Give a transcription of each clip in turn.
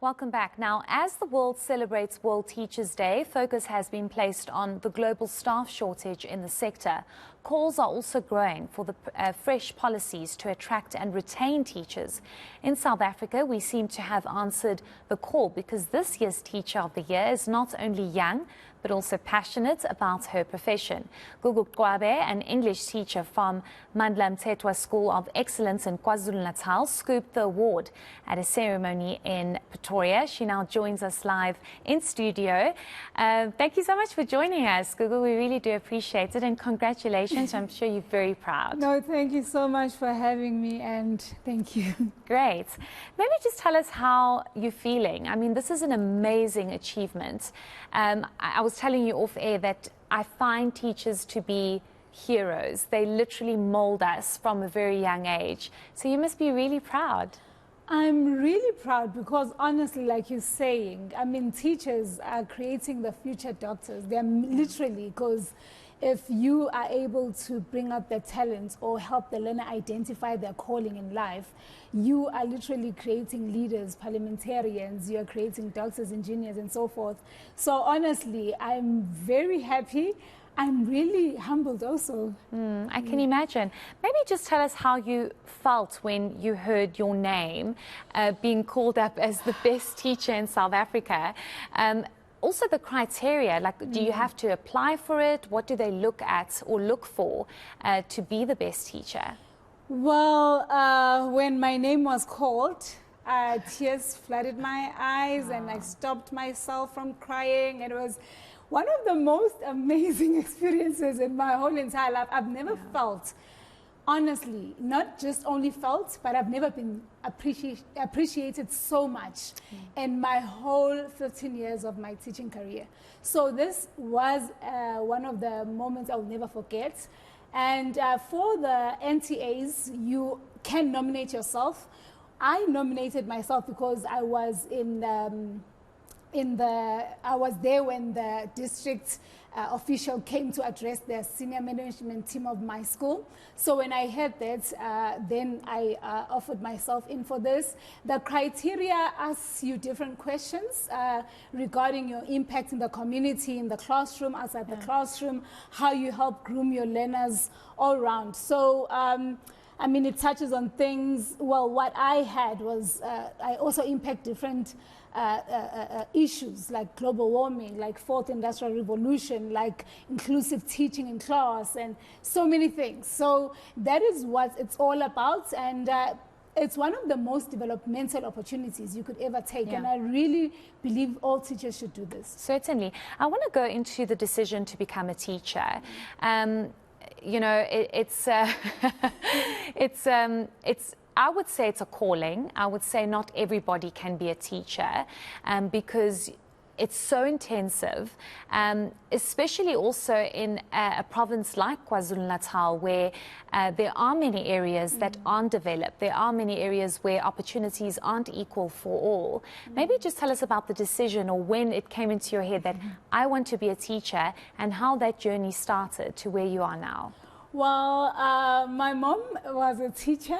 Welcome back. Now, as the world celebrates World Teachers' Day, focus has been placed on the global staff shortage in the sector. Calls are also growing for the fresh policies to attract and retain teachers. In South Africa, we seem to have answered the call because this year's Teacher of the Year is not only young, but also passionate about her profession. Gugu Qwabe, an English teacher from Mandla Mthethwa School of Excellence in KwaZulu-Natal, scooped the award at a ceremony in Pretoria. She now joins us live in studio. Thank you so much for joining us, Gugu. We really do appreciate it, and congratulations. I'm sure you're very proud. No, thank you so much for having me, and thank you. Great. Maybe just tell us how you're feeling. I mean, this is an amazing achievement. I was telling you off air that I find teachers to be heroes. They literally mold us from a very young age. So you must be really proud. I'm really proud because honestly, like you're saying, I mean, teachers are creating the future doctors. They're literally, because if you are able to bring out their talents or help the learner identify their calling in life, you are literally creating leaders, parliamentarians, you're creating doctors, engineers, and so forth. So honestly, I'm very happy. I'm really humbled also. I can imagine. Maybe just tell us how you felt when you heard your name being called up as the best teacher in South Africa. Also the criteria, like do you have to apply for it? What do they look at or look for to be the best teacher? Well, when my name was called, tears flooded my eyes and I stopped myself from crying. It was one of the most amazing experiences in my whole entire life. I've never felt, honestly, not just only felt, but I've never been appreciated so much in my whole 15 years of my teaching career. So this was one of the moments I'll never forget. And for the NTAs, you can nominate yourself. I nominated myself because I was I was there when the district official came to address the senior management team of my school. So when I heard that, then I offered myself in for this. The criteria asks you different questions regarding your impact in the community, in the classroom, outside the classroom, how you help groom your learners all around. So I mean, it touches on things. Well, what I had was I also impact different issues like global warming, like fourth industrial revolution, like inclusive teaching in class, and so many things. So that is what it's all about, and it's one of the most developmental opportunities you could ever take, and I really believe all teachers should do this. Certainly. I want to go into the decision to become a teacher. You know, I would say it's a calling. I would say not everybody can be a teacher because it's so intensive, especially also in a province like KwaZulu-Natal where there are many areas that aren't developed. There are many areas where opportunities aren't equal for all. Maybe just tell us about the decision or when it came into your head that I want to be a teacher and how that journey started to where you are now. Well, my mom was a teacher.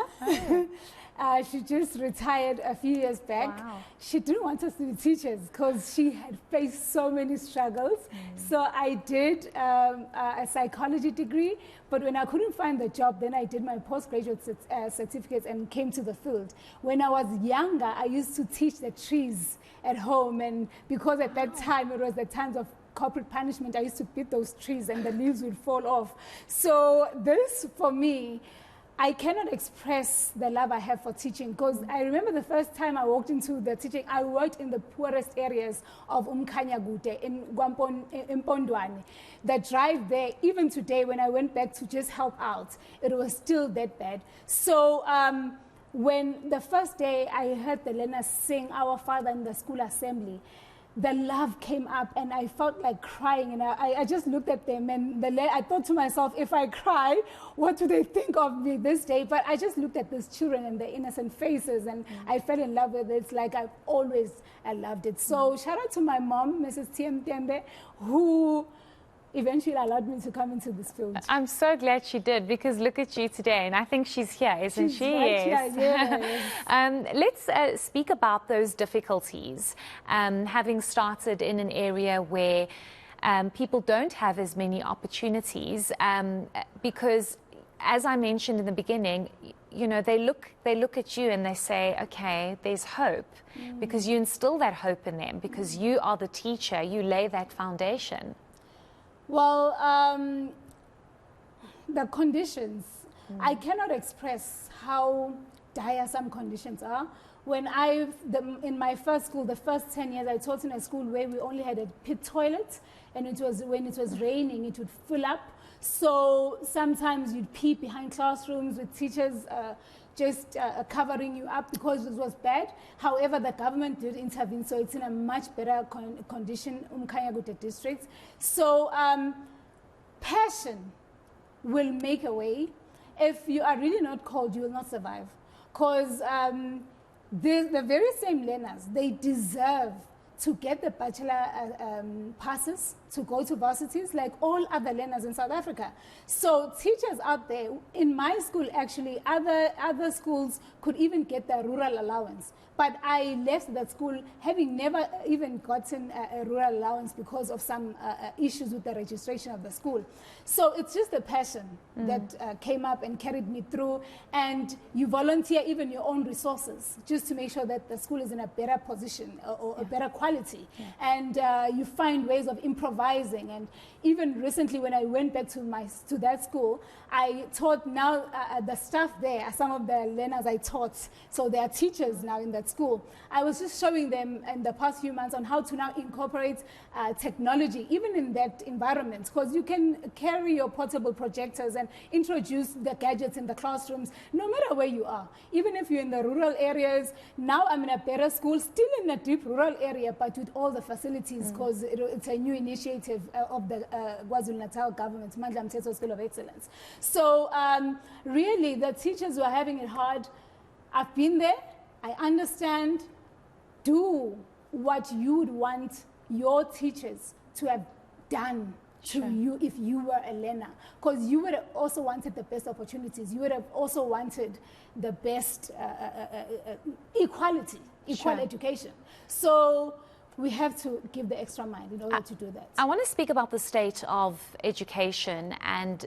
She just retired a few years back. Wow. She didn't want us to be teachers because she had faced so many struggles. So I did a psychology degree, but when I couldn't find the job, then I did my postgraduate certificate and came to the field. When I was younger, I used to teach the trees at home, and because at that time it was the times of corporate punishment, I used to beat those trees and the leaves would fall off. So this, for me, I cannot express the love I have for teaching, because I remember the first time I walked into the teaching, I worked in the poorest areas of Umkhanyagude in Pondwane. The drive there, even today when I went back to just help out, it was still that bad. So when the first day I heard the learners sing Our Father in the school assembly, the love came up and I felt like crying, and I just looked at them and I thought to myself, if I cry, what do they think of me this day? But I just looked at these children and their innocent faces and I fell in love with it. It's like I've always loved it. So shout out to my mom, Mrs. T.M. Tembe, who eventually allowed me to come into this field. I'm so glad she did, because look at you today, and I think she's here, isn't she? Right yes. here, yes. Let's speak about those difficulties, having started in an area where people don't have as many opportunities, because, as I mentioned in the beginning, you know, they look at you and they say, okay, there's hope, because you instill that hope in them, because you are the teacher, you lay that foundation. Well, the conditions, I cannot express how dire some conditions are. When in my first school, the first 10 years, I taught in a school where we only had a pit toilet, and when it was raining, it would fill up. So sometimes you'd pee behind classrooms with teachers just covering you up because it was bad. However, the government did intervene, so it's in a much better condition, Umkhanyakude district. So passion will make a way. If you are really not called, you will not survive. Because the very same learners, they deserve to get the bachelor passes to go to varsities like all other learners in South Africa. So teachers out there, in my school actually, other schools could even get the rural allowance. But I left that school having never even gotten a rural allowance because of some issues with the registration of the school. So it's just the passion that came up and carried me through. And you volunteer even your own resources just to make sure that the school is in a better position or a better quality. Yeah. And you find ways of improvising. And even recently when I went back to that school, I taught now the staff there are some of the learners I taught. So they are teachers now in that school. I was just showing them in the past few months on how to now incorporate technology, even in that environment, because you can carry your portable projectors and introduce the gadgets in the classrooms, no matter where you are. Even if you're in the rural areas, now I'm in a better school, still in a deep rural area, but with all the facilities, because it's a new initiative of the KwaZulu-Natal government, Mandla Mthethwa School of Excellence. So really, the teachers who are having it hard, I've been there, I understand. Do what you would want your teachers to have done to you if you were a learner. Because you would have also wanted the best opportunities. You would have also wanted the best equal education. So we have to give the extra mile in order to do that. I want to speak about the state of education and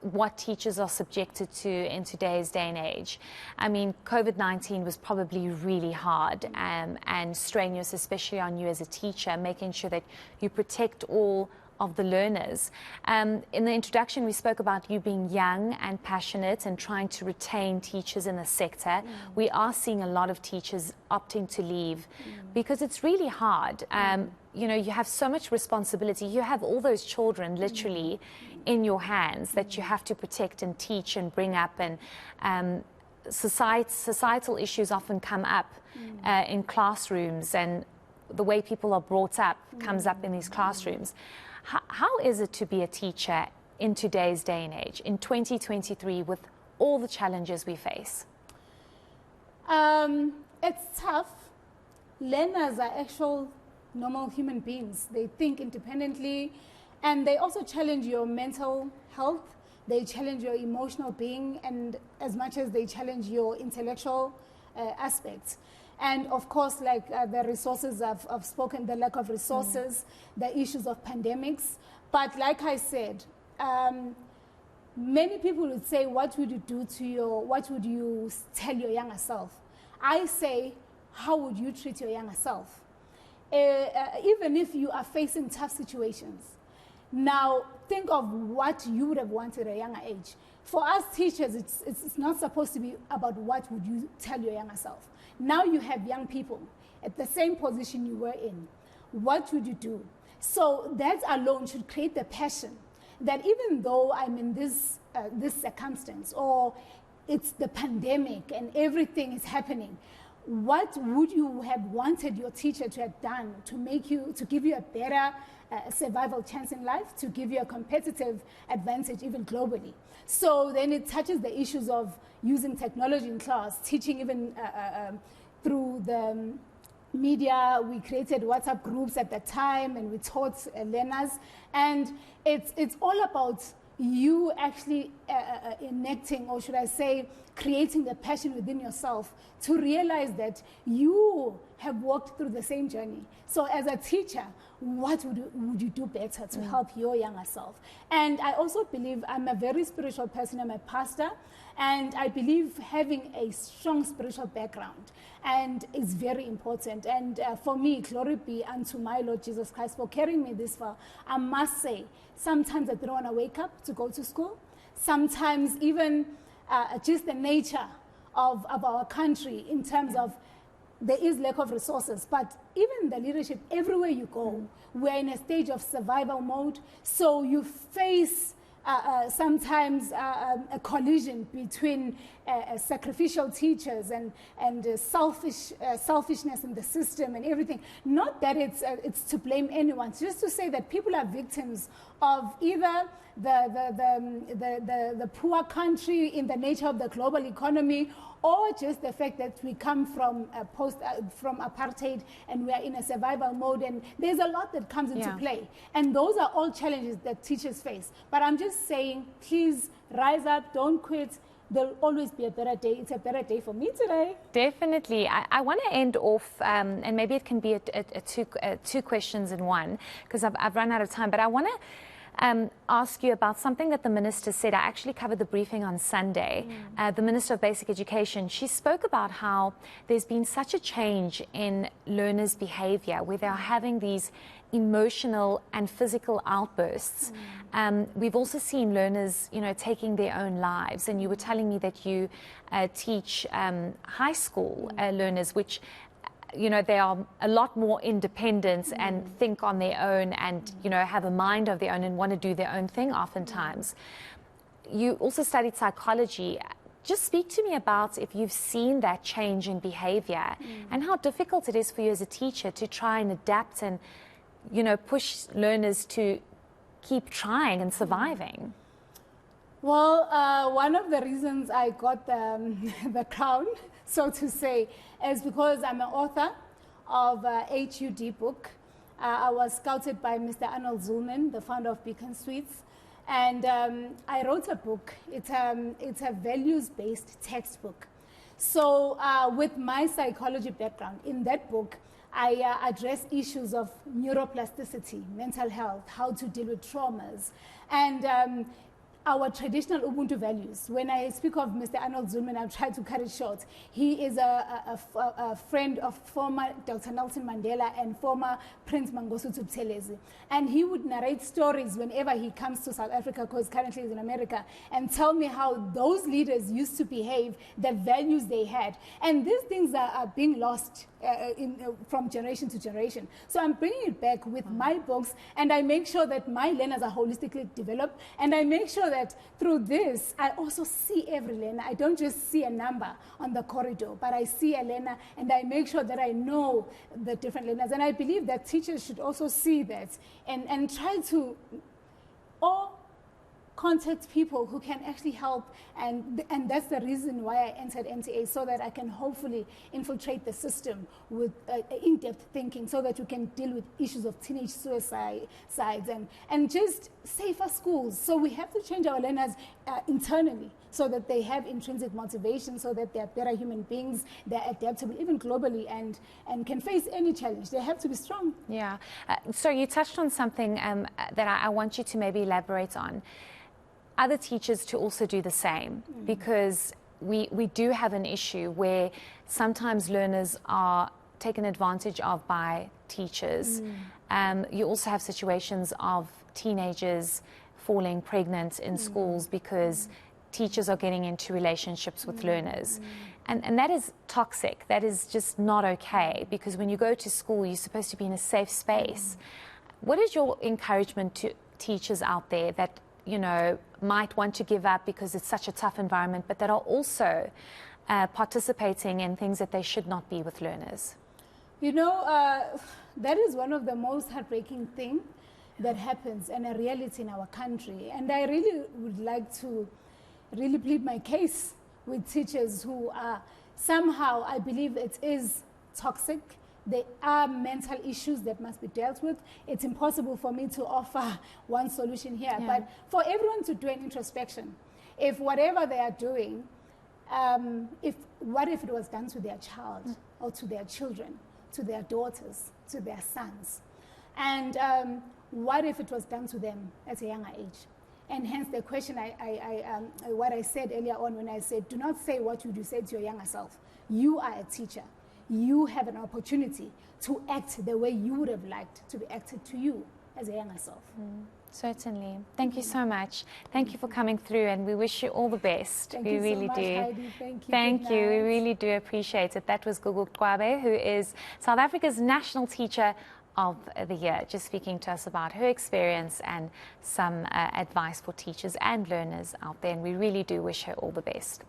what teachers are subjected to in today's day and age. I mean, COVID-19 was probably really hard and strenuous, especially on you as a teacher, making sure that you protect all of the learners. In the introduction, we spoke about you being young and passionate and trying to retain teachers in the sector. We are seeing a lot of teachers opting to leave because it's really hard. You know, you have so much responsibility. You have all those children literally in your hands that you have to protect and teach and bring up, and societal issues often come up in classrooms, and the way people are brought up comes up in these classrooms. How is it to be a teacher in today's day and age, in 2023, with all the challenges we face? It's tough. Learners are actual normal human beings. They think independently, and they also challenge your mental health. They challenge your emotional being, and as much as they challenge your intellectual aspects. And of course, like the resources I've spoken, the lack of resources, the issues of pandemics. But like I said, many people would say, what would you do to what would you tell your younger self? I say, how would you treat your younger self? Even if you are facing tough situations. Now, think of what you would have wanted at a younger age. For us teachers, it's not supposed to be about what would you tell your younger self. Now you have young people at the same position you were in. What would you do? So that alone should create the passion that even though I'm in this circumstance, or it's the pandemic and everything is happening, what would you have wanted your teacher to have done to give you a better survival chance in life, to give you a competitive advantage even globally? So then it touches the issues of using technology in class, teaching even through the media. We created WhatsApp groups at the time, and we taught learners. And it's all about you actually enacting, or should I say, creating the passion within yourself to realize that you have walked through the same journey. So as a teacher, what would you do better to help your younger self? And I also believe, I'm a very spiritual person, I'm a pastor, and I believe having a strong spiritual background and is very important. And for me, glory be unto my Lord Jesus Christ for carrying me this far. I must say, sometimes I don't want to wake up to go to school. Sometimes even just the nature of our country in terms of there is lack of resources, but even the leadership, everywhere you go, we're in a stage of survival mode. So you face sometimes a collision between sacrificial teachers and selfishness in the system and everything. Not that it's to blame anyone, it's just to say that people are victims of either the poor country in the nature of the global economy, or just the fact that we come from from apartheid and we are in a survival mode, and there's a lot that comes into play. And those are all challenges that teachers face. But I'm just saying, please rise up, don't quit. There'll always be a better day. It's a better day for me today. Definitely. I want to end off, and maybe it can be two questions in one, because I've run out of time, but I want to ask you about something that the minister said. I actually covered the briefing on Sunday. The Minister of Basic Education, she spoke about how there's been such a change in learners' behavior, where they're having these emotional and physical outbursts. We've also seen learners, taking their own lives. And you were telling me that you teach high school learners, which they are a lot more independent and think on their own and, have a mind of their own and want to do their own thing oftentimes. You also studied psychology. Just speak to me about if you've seen that change in behavior and how difficult it is for you as a teacher to try and adapt and, push learners to keep trying and surviving. Well, one of the reasons I got the crown, so to say, is because I'm an author of HUD book. I was scouted by Mr. Arnold Zulman, the founder of Beacon Suites, and I wrote a book. It's a values-based textbook. So with my psychology background, in that book, I address issues of neuroplasticity, mental health, how to deal with traumas, and our traditional Ubuntu values. When I speak of Mr. Arnold Zulman, I've tried to cut it short. He is a friend of former Dr. Nelson Mandela and former Prince Mangosuthu Buthelezi. And he would narrate stories whenever he comes to South Africa, because currently he's in America, and tell me how those leaders used to behave, the values they had. And these things are being lost from generation to generation. So I'm bringing it back with my books, and I make sure that my learners are holistically developed, and I make sure that through this, I also see every learner. I don't just see a number on the corridor, but I see a learner, and I make sure that I know the different learners. And I believe that teachers should also see that and try to contact people who can actually help, and that's the reason why I entered eNCA, so that I can hopefully infiltrate the system with in-depth thinking, so that you can deal with issues of teenage suicides and just safer schools. So we have to change our learners internally, so that they have intrinsic motivation, so that they're better human beings, they're adaptable, even globally, and can face any challenge. They have to be strong. Yeah. So you touched on something that I want you to maybe elaborate on. Other teachers to also do the same, because we do have an issue where sometimes learners are taken advantage of by teachers. You also have situations of teenagers falling pregnant in schools because teachers are getting into relationships with learners. And that is toxic. That is just not okay, because when you go to school, you're supposed to be in a safe space. What is your encouragement to teachers out there that might want to give up because it's such a tough environment, but that are also participating in things that they should not be with learners? That is one of the most heartbreaking things that happens, and a reality in our country. And I really would like to really plead my case with teachers who are somehow, I believe it is toxic, There are mental issues that must be dealt with. It's impossible for me to offer one solution here, but for everyone to do an introspection. If whatever they are doing, what if it was done to their child or to their children, to their daughters, to their sons? And what if it was done to them at a younger age? And hence the question, what I said earlier on when I said, do not say what would you say to your younger self. You are a teacher. You have an opportunity to act the way you would have liked to be acted to you as a younger self. Certainly. Thank you so much. Thank you for coming through, and we wish you all the best. Thank we you really so much, do. Heidi. Thank you. Thank you. We really do appreciate it. That was Gugu Qwabe, who is South Africa's National Teacher of the Year, just speaking to us about her experience and some advice for teachers and learners out there, and we really do wish her all the best.